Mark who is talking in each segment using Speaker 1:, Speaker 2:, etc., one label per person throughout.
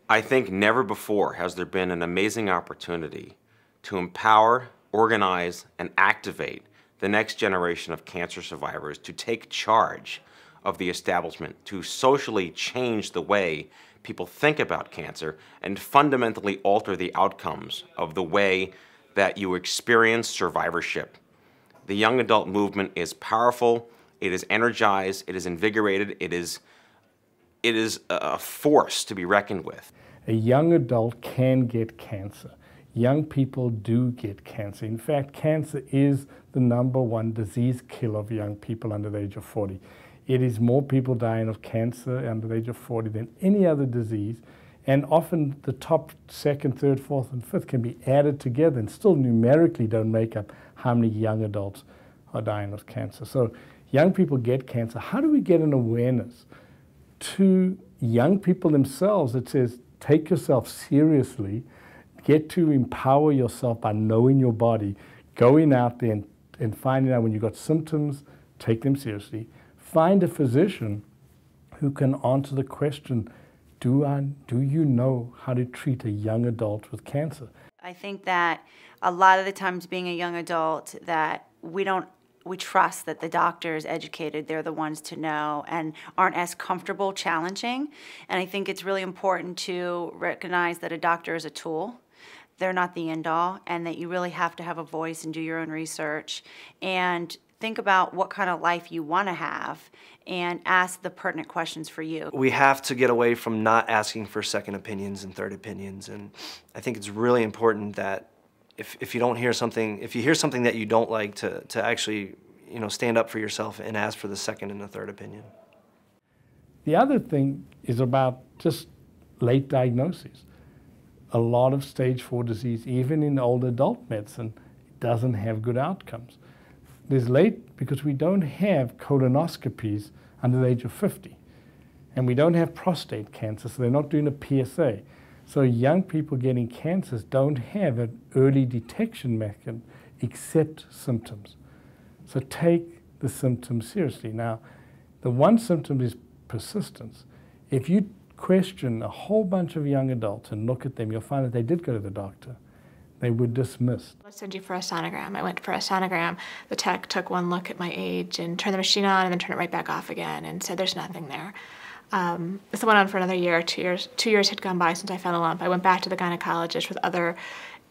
Speaker 1: I think never before has there been an amazing opportunity to empower, organize, and activate the next generation of cancer survivors to take charge of the establishment, to socially change the way people think about cancer and fundamentally alter the outcomes of the way that you experience survivorship. The young adult movement is powerful, it is energized, it is invigorated, it is a force to be reckoned with.
Speaker 2: A young adult can get cancer. Young people do get cancer. In fact, cancer is the #1 disease killer of young people under the age of 40. It is more people dying of cancer under the age of 40 than any other disease, and often the top 2nd, 3rd, 4th, and 5th can be added together and still numerically don't make up how many young adults are dying of cancer. So young people get cancer. How do we get an awareness to young people themselves that says, take yourself seriously, get to empower yourself by knowing your body, going out there and finding out when you've got symptoms, take them seriously. Find a physician who can answer the question, do you know how to treat a young adult with cancer?
Speaker 3: I think that a lot of the times being a young adult that we trust that the doctor is educated, they're the ones to know and aren't as comfortable challenging. And I think it's really important to recognize that a doctor is a tool. They're not the end all, and that you really have to have a voice and do your own research and think about what kind of life you want to have and ask the pertinent questions for you.
Speaker 4: We have to get away from not asking for second opinions and third opinions, and I think it's really important that if you don't hear something, if you hear something that you don't like, to actually, you know, stand up for yourself and ask for the second and the third opinion.
Speaker 2: The other thing is about just late diagnoses. A lot of stage 4 disease, even in older adult medicine, doesn't have good outcomes. There's late because we don't have colonoscopies under the age of 50. And we don't have prostate cancer, so they're not doing a PSA. So young people getting cancers don't have an early detection mechanism except symptoms. So take the symptoms seriously. Now, the one symptom is persistence. If you question a whole bunch of young adults and look at them, you'll find that they did go to the doctor. They were dismissed.
Speaker 5: Let's send you for a sonogram. I went for a sonogram. The tech took one look at my age and turned the machine on and then turned it right back off again and said there's nothing there. This went on for another year, 2 years. 2 years had gone by since I found a lump. I went back to the gynecologist with other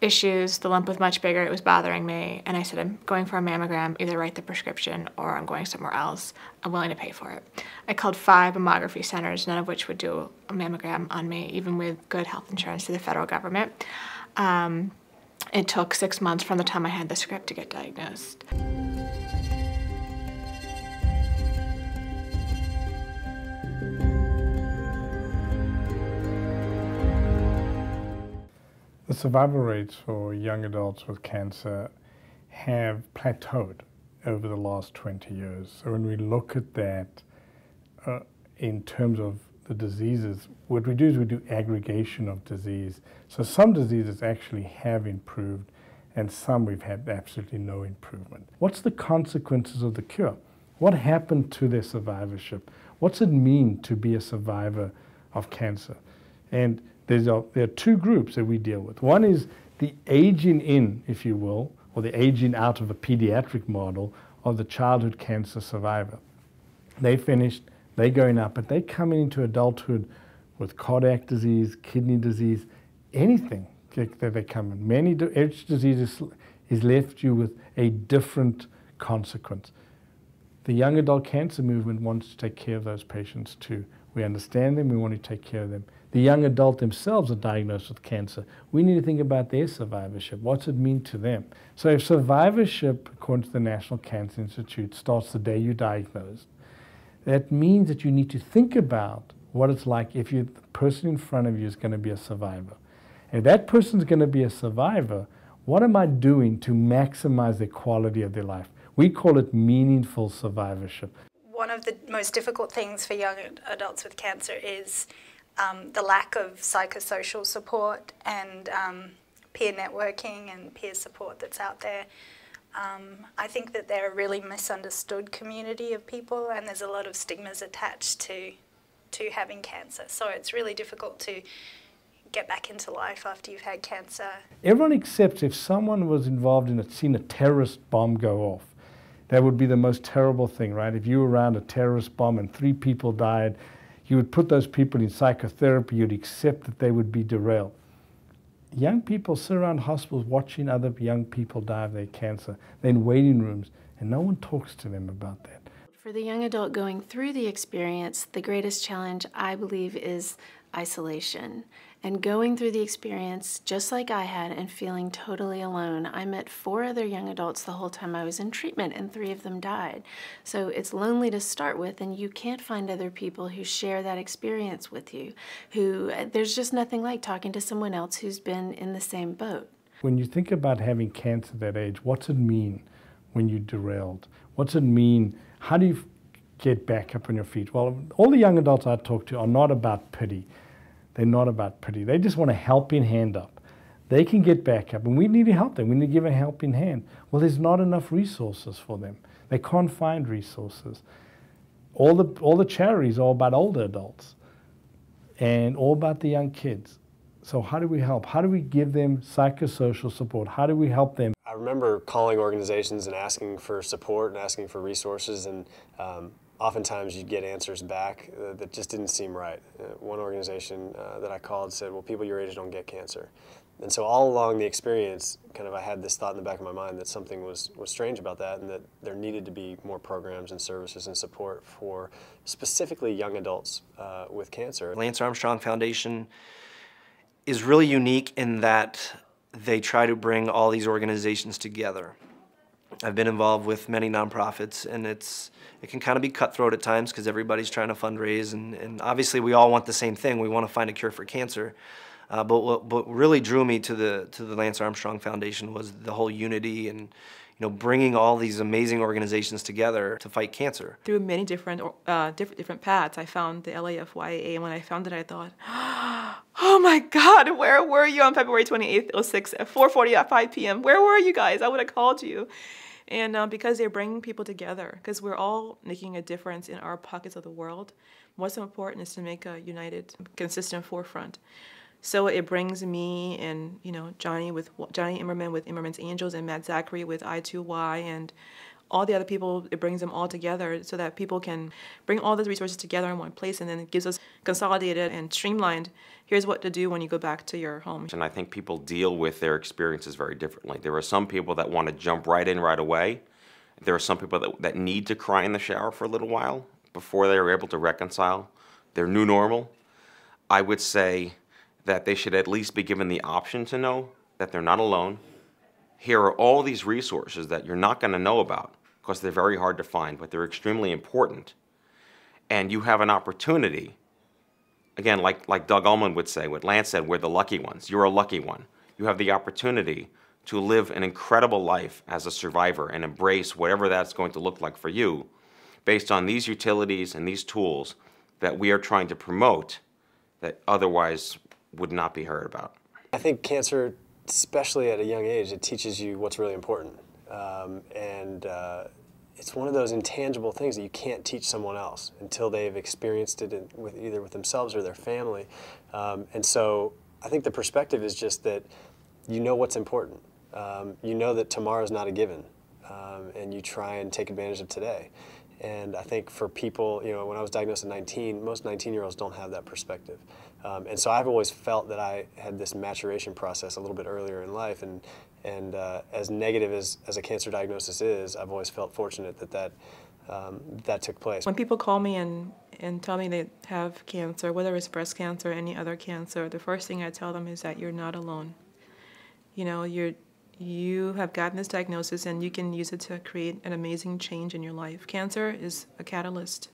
Speaker 5: issues. The lump was much bigger. It was bothering me. And I said, I'm going for a mammogram. Either write the prescription or I'm going somewhere else. I'm willing to pay for it. I called 5 mammography centers, none of which would do a mammogram on me, even with good health insurance through the federal government. It took 6 months from the time I had the script to get diagnosed.
Speaker 2: The survival rates for young adults with cancer have plateaued over the last 20 years. So when we look at that in terms of the diseases, what we do is we do aggregation of disease. So some diseases actually have improved and some we've had absolutely no improvement. What's the consequences of the cure? What happened to their survivorship? What's it mean to be a survivor of cancer? And there are 2 groups that we deal with. One is the aging in, if you will, or the aging out of a pediatric model of the childhood cancer survivor. They finished, they're going up, but they're coming into adulthood with cardiac disease, kidney disease, anything that they come in. Each disease is left you with a different consequence. The young adult cancer movement wants to take care of those patients too. We understand them, we want to take care of them. The young adult themselves are diagnosed with cancer. We need to think about their survivorship. What's it mean to them? So if survivorship, according to the National Cancer Institute, starts the day you're diagnosed, that means that you need to think about what it's like if the person in front of you is going to be a survivor. And if that person's going to be a survivor, what am I doing to maximize the quality of their life? We call it meaningful survivorship.
Speaker 6: One of the most difficult things for young adults with cancer is the lack of psychosocial support and peer networking and peer support that's out there. I think that they're a really misunderstood community of people, and there's a lot of stigmas attached to having cancer. So it's really difficult to get back into life after you've had cancer.
Speaker 2: Everyone accepts if someone was involved in seen a terrorist bomb go off, that would be the most terrible thing, right? If you were around a terrorist bomb and 3 people died, you would put those people in psychotherapy, you'd accept that they would be derailed. Young people sit around hospitals watching other young people die of their cancer. They're in waiting rooms, and no one talks to them about that.
Speaker 7: For the young adult going through the experience, the greatest challenge, I believe, is isolation. And going through the experience, just like I had, and feeling totally alone. I met 4 other young adults the whole time I was in treatment, and 3 of them died. So it's lonely to start with, and you can't find other people who share that experience with you. There's just nothing like talking to someone else who's been in the same boat.
Speaker 2: When you think about having cancer at that age, what's it mean when you're derailed? What's it mean? How do you get back up on your feet? Well, all the young adults I talk to are not about pity. They're not about pity. They just want a helping hand up. They can get back up, and we need to help them. We need to give a helping hand. Well, there's not enough resources for them. They can't find resources. All the charities are about older adults and all about the young kids. So how do we help? How do we give them psychosocial support? How do we help them?
Speaker 8: I remember calling organizations and asking for support and asking for resources, and oftentimes you'd get answers back that just didn't seem right. One organization that I called said, well, people your age don't get cancer. And so all along the experience, kind of I had this thought in the back of my mind that something was strange about that, and that there needed to be more programs and services and support for specifically young adults with cancer.
Speaker 4: Lance Armstrong Foundation is really unique in that they try to bring all these organizations together. I've been involved with many nonprofits, and it can kind of be cutthroat at times because everybody's trying to fundraise, and obviously we all want the same thing. We want to find a cure for cancer. But what really drew me to the Lance Armstrong Foundation was the whole unity and bringing all these amazing organizations together to fight cancer.
Speaker 9: Through many different paths, I found the LAFYA, and when I found it, I thought, oh my God, where were you on February 28th, 06 at 4:40 at 5 p.m.? Where were you guys? I would have called you. And because they're bringing people together, because we're all making a difference in our pockets of the world. What's important is to make a united, consistent forefront. So it brings me and Johnny Immerman with Immerman's Angels, and Matt Zachary with I2Y, and all the other people. It brings them all together so that people can bring all those resources together in one place, and then it gives us consolidated and streamlined. Here's what to do when you go back to your home.
Speaker 1: And I think people deal with their experiences very differently. There are some people that want to jump right in right away. There are some people that need to cry in the shower for a little while before they are able to reconcile their new normal. I would say that they should at least be given the option to know that they're not alone. Here are all these resources that you're not going to know about because they're very hard to find, but they're extremely important. And you have an opportunity, again, like Doug Ulman would say, what Lance said, we're the lucky ones. You're a lucky one. You have the opportunity to live an incredible life as a survivor and embrace whatever that's going to look like for you based on these utilities and these tools that we are trying to promote that otherwise would not be heard about.
Speaker 8: I think cancer, especially at a young age, it teaches you what's really important. It's one of those intangible things that you can't teach someone else until they've experienced it either with themselves or their family. And so I think the perspective is just that you know what's important. You know that tomorrow's not a given, and you try and take advantage of today. And I think for people, when I was diagnosed at 19, most 19-year-olds don't have that perspective. And so I've always felt that I had this maturation process a little bit earlier in life, and as negative as a cancer diagnosis is, I've always felt fortunate that took place.
Speaker 9: When people call me and tell me they have cancer, whether it's breast cancer or any other cancer, the first thing I tell them is that you're not alone. You have gotten this diagnosis, and you can use it to create an amazing change in your life. Cancer is a catalyst